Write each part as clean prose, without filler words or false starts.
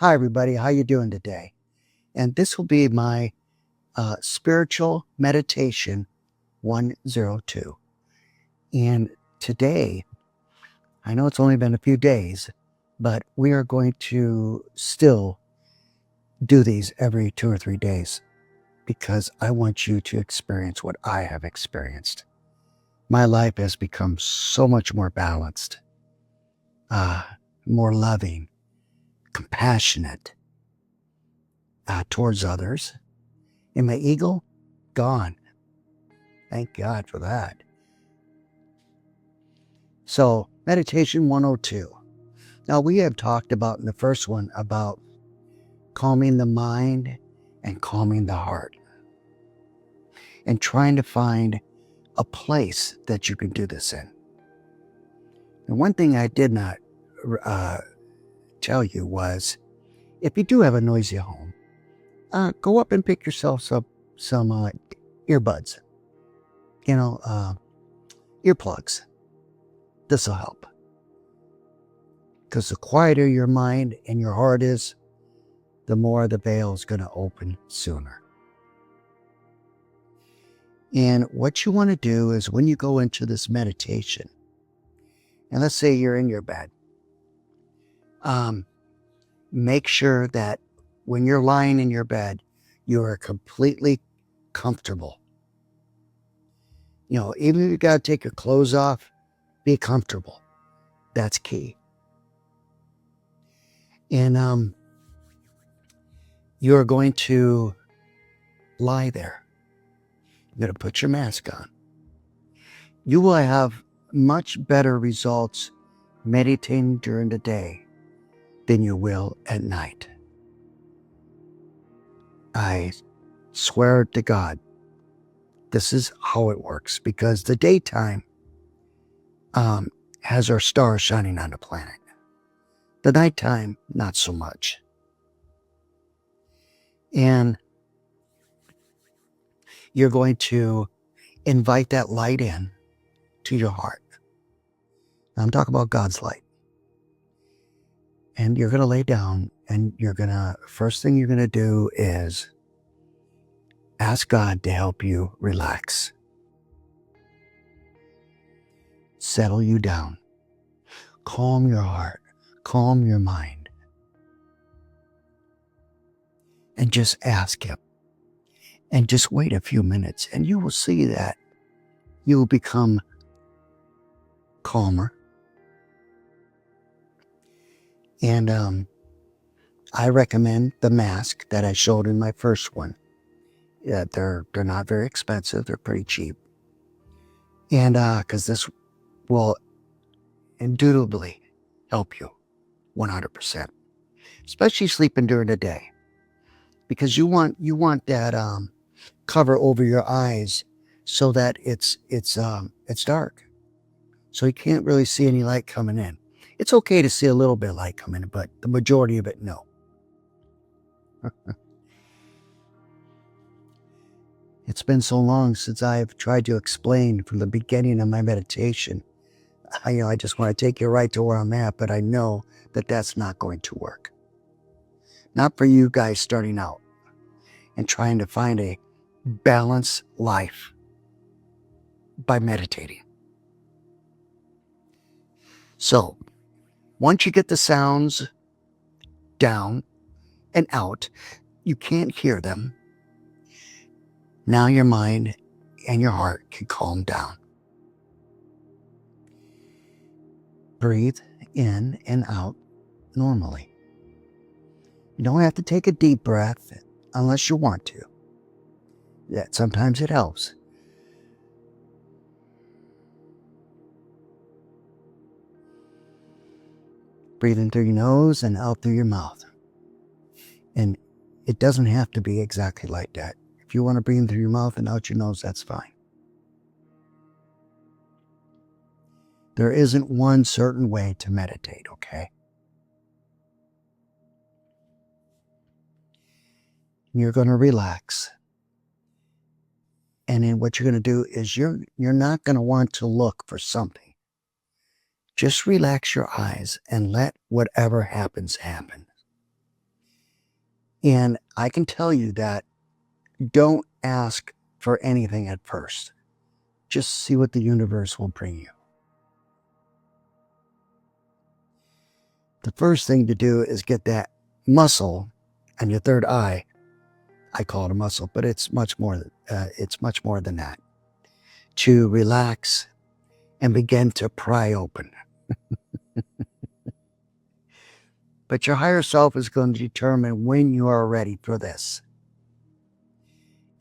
Hi, everybody. How you doing today? And this will be my spiritual meditation 102. And today, I know it's only been a few days, but we are going to still do these every 2 or 3 days because I want you to experience what I have experienced. My life has become so much more balanced, uh, more loving, compassionate towards others. And my ego, gone. Thank God for that. So, meditation 102. Now, we have talked about in the first one about calming the mind and calming the heart and trying to find a place that you can do this in. And one thing I did not tell you was if you do have a noisy home, go up and pick yourself some earbuds, earplugs. This will help. Because the quieter your mind and your heart is, the more the veil is going to open sooner. And what you want to do is when you go into this meditation, and let's say you're in your bed, make sure that when you're lying in your bed, you are completely comfortable. Even if you got to take your clothes off, be comfortable. That's key. And you're going to lie there. You're going to put your mask on. You will have much better results meditating during the day than you will at night. I swear to God, this is how it works, because the daytime has our stars shining on the planet. The nighttime, not so much. And you're going to invite that light in to your heart. Now, I'm talking about God's light. And you're going to lay down and first thing you're going to do is ask God to help you relax. Settle you down. Calm your heart. Calm your mind. And just ask Him. And just wait a few minutes and you will see that you will become calmer. And I recommend the mask that I showed in my first one. Yeah, they're not very expensive. They're pretty cheap. And because this will indubitably help you 100%, especially sleeping during the day, because you want that cover over your eyes so that it's dark, so you can't really see any light coming in. It's okay to see a little bit of light coming in, but the majority of it, no. It's been so long since I've tried to explain from the beginning of my meditation. I just want to take you right to where I'm at, but I know that that's not going to work. Not for you guys starting out and trying to find a balanced life by meditating. So, once you get the sounds down and out, you can't hear them. Now your mind and your heart can calm down. Breathe in and out normally. You don't have to take a deep breath unless you want to. Sometimes it helps. Breathe in through your nose and out through your mouth. And it doesn't have to be exactly like that. If you want to breathe in through your mouth and out your nose, that's fine. There isn't one certain way to meditate, okay? You're going to relax. And then what you're going to do is you're not going to want to look for something. Just relax your eyes and let whatever happens happen. And I can tell you that don't ask for anything at first. Just see what the universe will bring you. The first thing to do is get that muscle and your third eye. I call it a muscle, but it's much more than that. To relax and begin to pry open. But your higher self is going to determine when you are ready for this.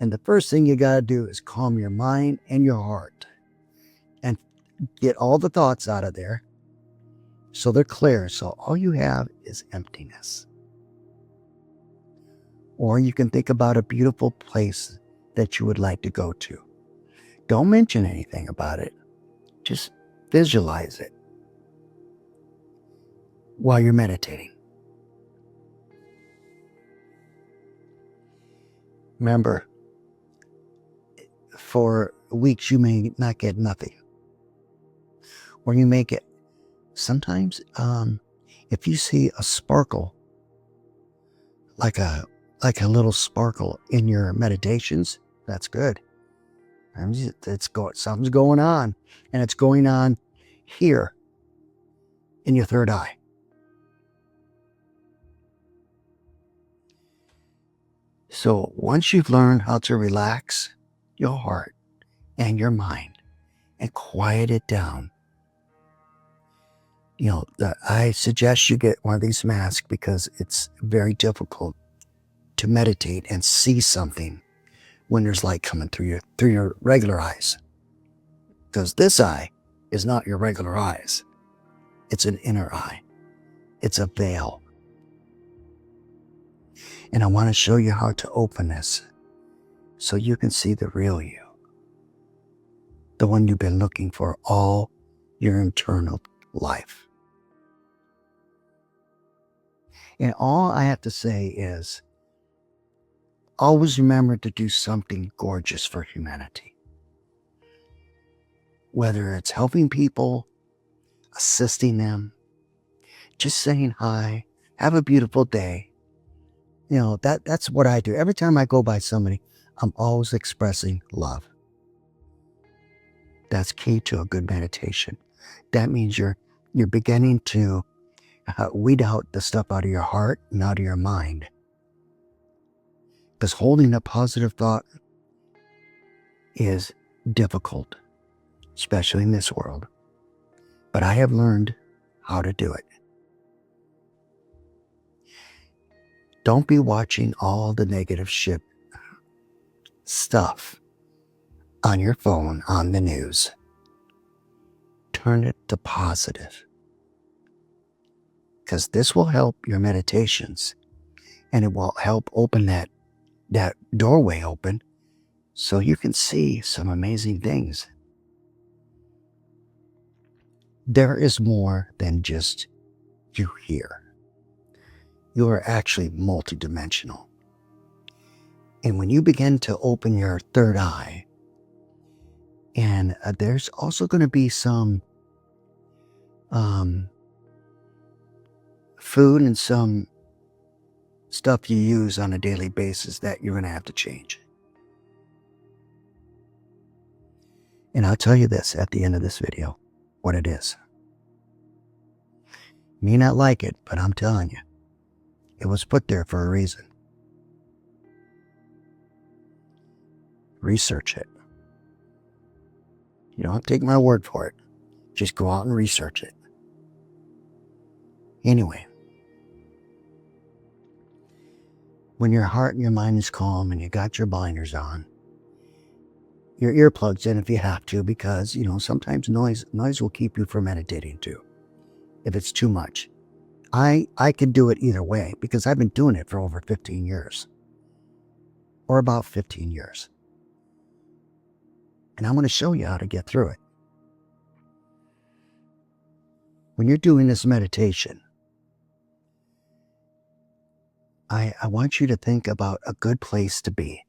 And the first thing you got to do is calm your mind and your heart and get all the thoughts out of there so they're clear. So all you have is emptiness. Or you can think about a beautiful place that you would like to go to. Don't mention anything about it. Just visualize it while you're meditating. Remember, for weeks you may not get nothing. Or you may get, sometimes if you see a sparkle, like a little sparkle in your meditations, that's good. Something's going on, and it's going on here in your third eye. So once you've learned how to relax your heart and your mind and quiet it down, I suggest you get one of these masks because it's very difficult to meditate and see something when there's light coming through your regular eyes. Because this eye is not your regular eyes. It's an inner eye. It's a veil. And I want to show you how to open this so you can see the real you. The one you've been looking for all your internal life. And all I have to say is, always remember to do something gorgeous for humanity. Whether it's helping people, assisting them, just saying hi, have a beautiful day. That's what I do. Every time I go by somebody, I'm always expressing love. That's key to a good meditation. That means you're beginning to weed out the stuff out of your heart and out of your mind. Because holding a positive thought is difficult, especially in this world. But I have learned how to do it. Don't be watching all the negative stuff on your phone, on the news. Turn it to positive. Because this will help your meditations, and it will help open that doorway open so you can see some amazing things. There is more than just you here. You are actually multidimensional. And when you begin to open your third eye, and there's also going to be some food and some stuff you use on a daily basis that you're going to have to change. And I'll tell you this at the end of this video, what it is. You may not like it, but I'm telling you, it was put there for a reason. Research it. You don't have to take my word for it. Just go out and research it. Anyway, when your heart and your mind is calm and you got your blinders on, your earplugs in if you have to, because, sometimes noise will keep you from meditating too, if it's too much. I can do it either way because I've been doing it for over 15 years. Or about 15 years. And I'm going to show you how to get through it. When you're doing this meditation, I want you to think about a good place to be.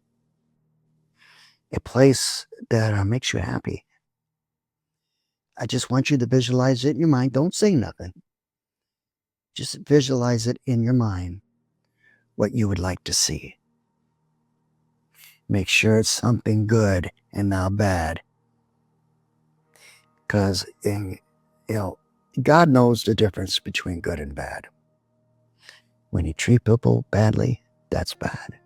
A place that makes you happy. I just want you to visualize it in your mind. Don't say nothing. Just visualize it in your mind what you would like to see. Make sure it's something good and not bad. Because, God knows the difference between good and bad. When you treat people badly, that's bad.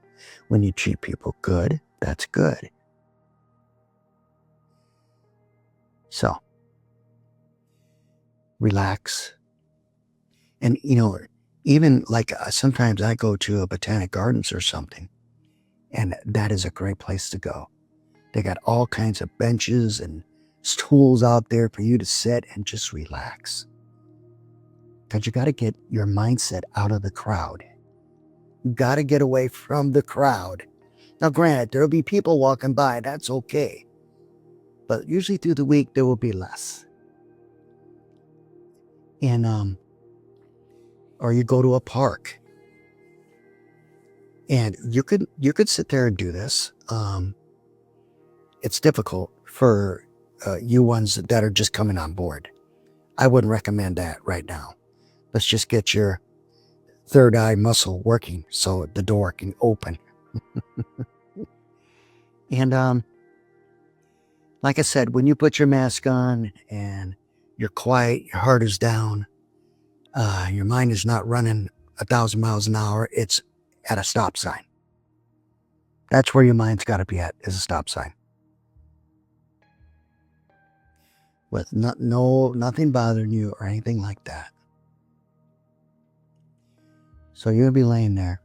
When you treat people good, that's good. So, relax. And, even like sometimes I go to a botanic gardens or something, and that is a great place to go. They got all kinds of benches and stools out there for you to sit and just relax. Because you got to get your mindset out of the crowd. You got to get away from the crowd. Now, granted, there'll be people walking by. That's okay. But usually through the week, there will be less. And, or you go to a park. And you could sit there and do this. It's difficult for you ones that are just coming on board. I wouldn't recommend that right now. Let's just get your third eye muscle working so the door can open. And like I said, when you put your mask on and you're quiet, your heart is down, your mind is not running 1,000 miles an hour, it's at a stop sign. That's where your mind's got to be at, is a stop sign. With nothing bothering you or anything like that. So you're going to be laying there,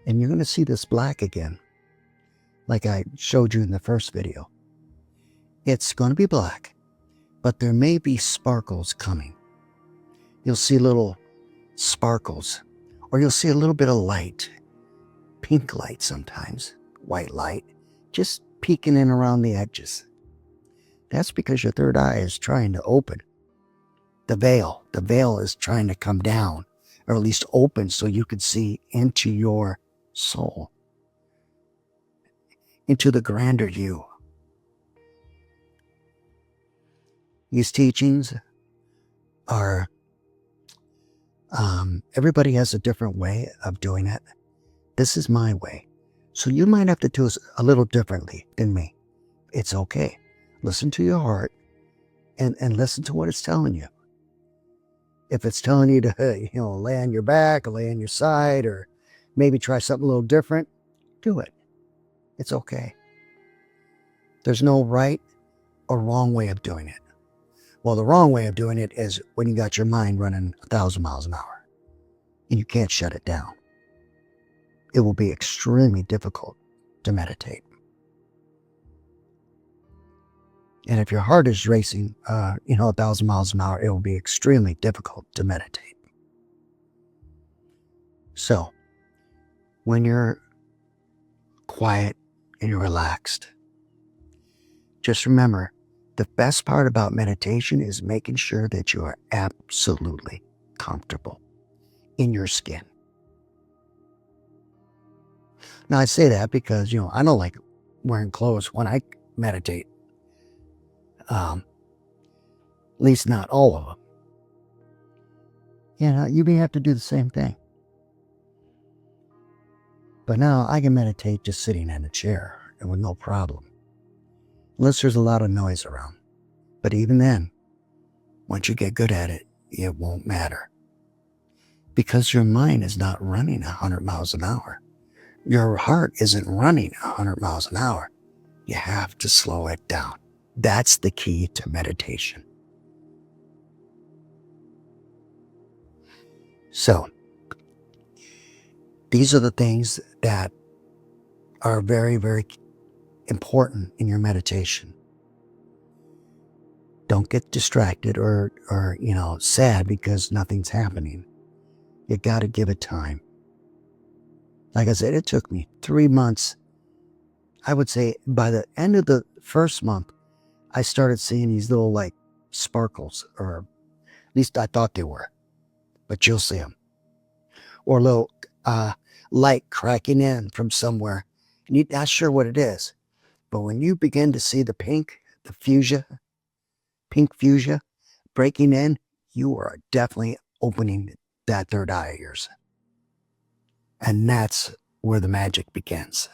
and you're going to see this black again, like I showed you in the first video. It's going to be black, but there may be sparkles coming. You'll see little sparkles, or you'll see a little bit of light, pink light sometimes, white light, just peeking in around the edges. That's because your third eye is trying to open. The veil is trying to come down, or at least open so you can see into your soul, into the grander you. These teachings are, everybody has a different way of doing it. This is my way. So you might have to do it a little differently than me. It's okay. Listen to your heart and listen to what it's telling you. If it's telling you to, lay on your back or lay on your side or maybe try something a little different, do it. It's okay. There's no right or wrong way of doing it. Well, the wrong way of doing it is when you got your mind running 1,000 miles an hour and you can't shut it down. It will be extremely difficult to meditate. And if your heart is racing, 1,000 miles an hour, it will be extremely difficult to meditate. So, when you're quiet and you're relaxed, just remember, the best part about meditation is making sure that you are absolutely comfortable in your skin. Now, I say that because, I don't like wearing clothes when I meditate. At least not all of them. You may have to do the same thing. But now I can meditate just sitting in a chair and with no problem. Unless there's a lot of noise around. But even then, once you get good at it, it won't matter. Because your mind is not running 100 miles an hour. Your heart isn't running 100 miles an hour. You have to slow it down. That's the key to meditation. So, these are the things that are very, very important in your meditation. Don't get distracted or sad because nothing's happening. You got to give it time. Like I said, it took me 3 months. I would say by the end of the first month, I started seeing these little sparkles, or at least I thought they were, but you'll see them. Or a little light cracking in from somewhere. And you're not sure what it is. But when you begin to see the pink fuchsia breaking in, you are definitely opening that third eye of yours. And that's where the magic begins.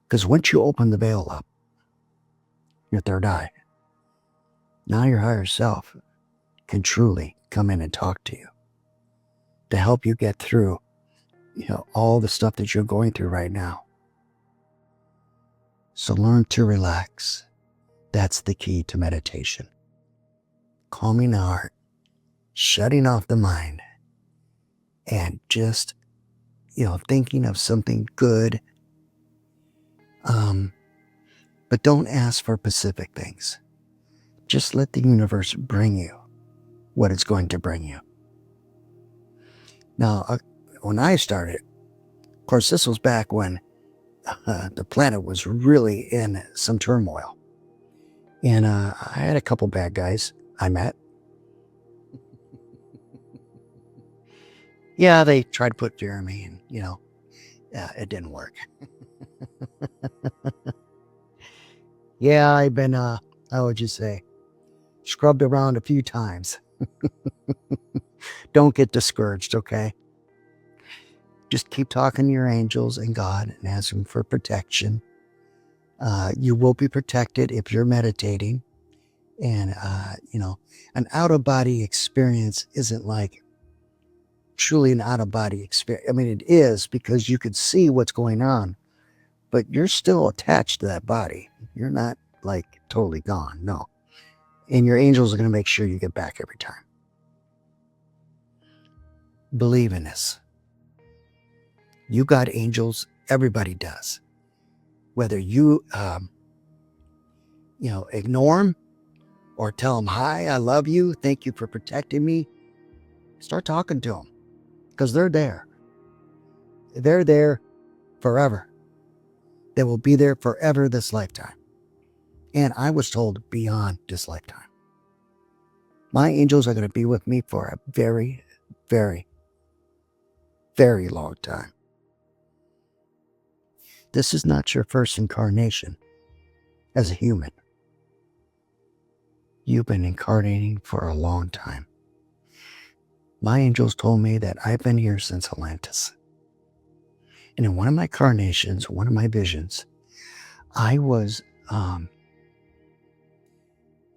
Because once you open the veil up, your third eye, now your higher self can truly come in and talk to you to help you get through, all the stuff that you're going through right now. So learn to relax. That's the key to meditation. Calming the heart, shutting off the mind, and just, thinking of something good. But don't ask for specific things. Just let the universe bring you what it's going to bring you. Now, when I started, of course, this was back when the planet was really in some turmoil. And I had a couple bad guys I met. Yeah, they tried to put fear in me, and, it didn't work. Yeah, I've been, how would you say, scrubbed around a few times. Don't get discouraged, okay? Just keep talking to your angels and God and ask them for protection. You will be protected if you're meditating. And, an out-of-body experience isn't like truly an out-of-body experience. I mean, it is because you could see what's going on, but you're still attached to that body. You're not like totally gone, no. And your angels are going to make sure you get back every time. Believe in this. You got angels. Everybody does. Whether you, ignore them or tell them, hi, I love you. Thank you for protecting me. Start talking to them because they're there. They're there forever. They will be there forever this lifetime. And I was told beyond this lifetime. My angels are going to be with me for a very, very, very long time. This is not your first incarnation as a human. You've been incarnating for a long time. My angels told me that I've been here since Atlantis. And in one of my incarnations, one of my visions, I was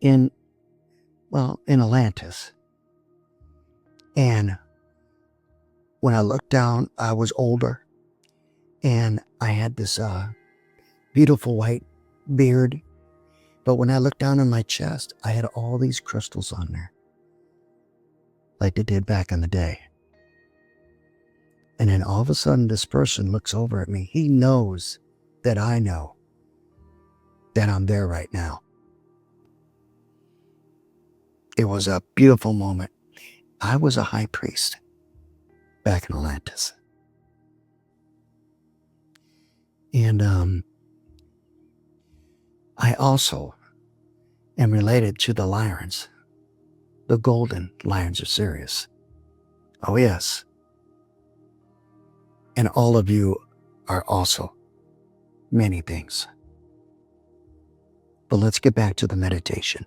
in Atlantis. And when I looked down, I was older. And I had this beautiful white beard. But when I looked down on my chest, I had all these crystals on there. Like they did back in the day. And then all of a sudden, this person looks over at me. He knows that I know that I'm there right now. It was a beautiful moment. I was a high priest back in Atlantis. And I also am related to the Lyrans, the golden lions of Sirius. Oh, yes. And all of you are also many things. But let's get back to the meditation.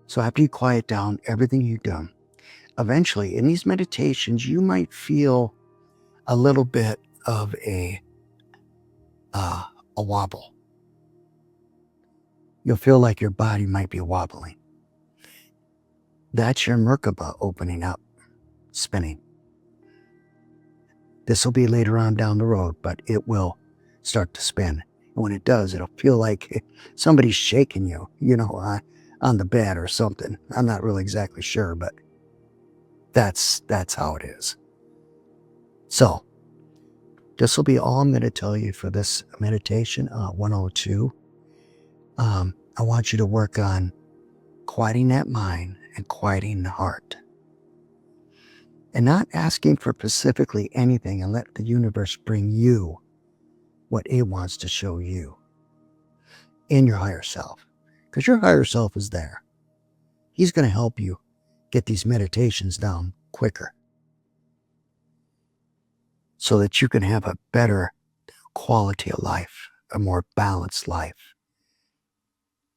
So after you quiet down everything you've done, eventually in these meditations, you might feel a little bit of a wobble. You'll feel like your body might be wobbling. That's your Merkaba opening up, spinning. This will be later on down the road, but it will start to spin. And when it does, it'll feel like somebody's shaking you, on the bed or something. I'm not really exactly sure, but that's how it is. So this will be all I'm going to tell you for this meditation, 102. I want you to work on quieting that mind and quieting the heart. And not asking for specifically anything, and let the universe bring you what it wants to show you in your higher self. Because your higher self is there. He's going to help you get these meditations down quicker so that you can have a better quality of life, a more balanced life.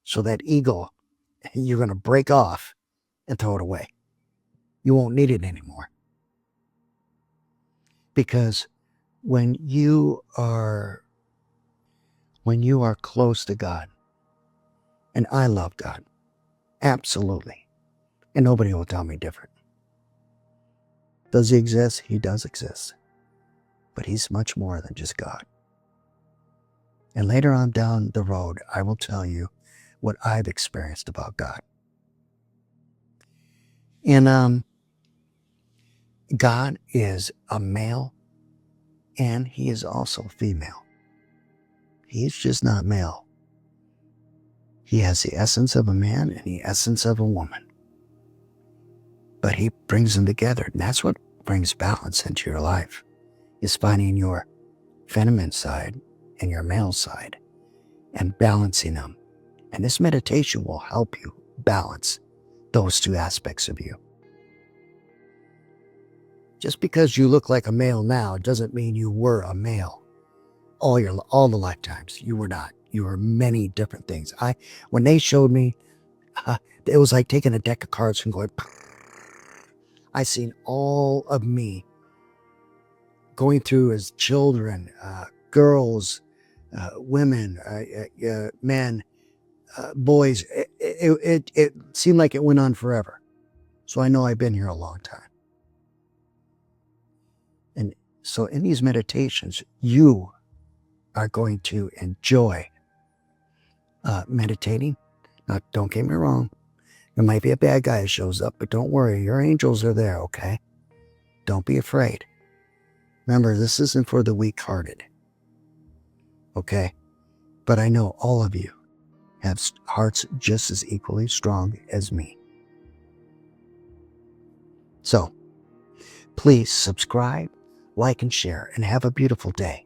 So that ego, you're going to break off and throw it away. You won't need it anymore. Because when you are close to God, and I love God, absolutely, and nobody will tell me different. Does he exist? He does exist. But he's much more than just God. And later on down the road, I will tell you what I've experienced about God. And God is a male, and he is also female. He's just not male. He has the essence of a man and the essence of a woman. But he brings them together, and that's what brings balance into your life, is finding your feminine side and your male side and balancing them. And this meditation will help you balance those two aspects of you. Just because you look like a male now doesn't mean you were a male all the lifetimes. You were not. You were many different things. When they showed me, it was like taking a deck of cards and going. I seen all of me going through as children, girls, women, men, boys. It seemed like it went on forever. So I know I've been here a long time. And so in these meditations, you are going to enjoy meditating. Now, don't get me wrong. There might be a bad guy that shows up, but don't worry. Your angels are there, okay? Don't be afraid. Remember, this isn't for the weak-hearted, okay? But I know all of you have hearts just as equally strong as me. So, please subscribe, like, and share, and have a beautiful day.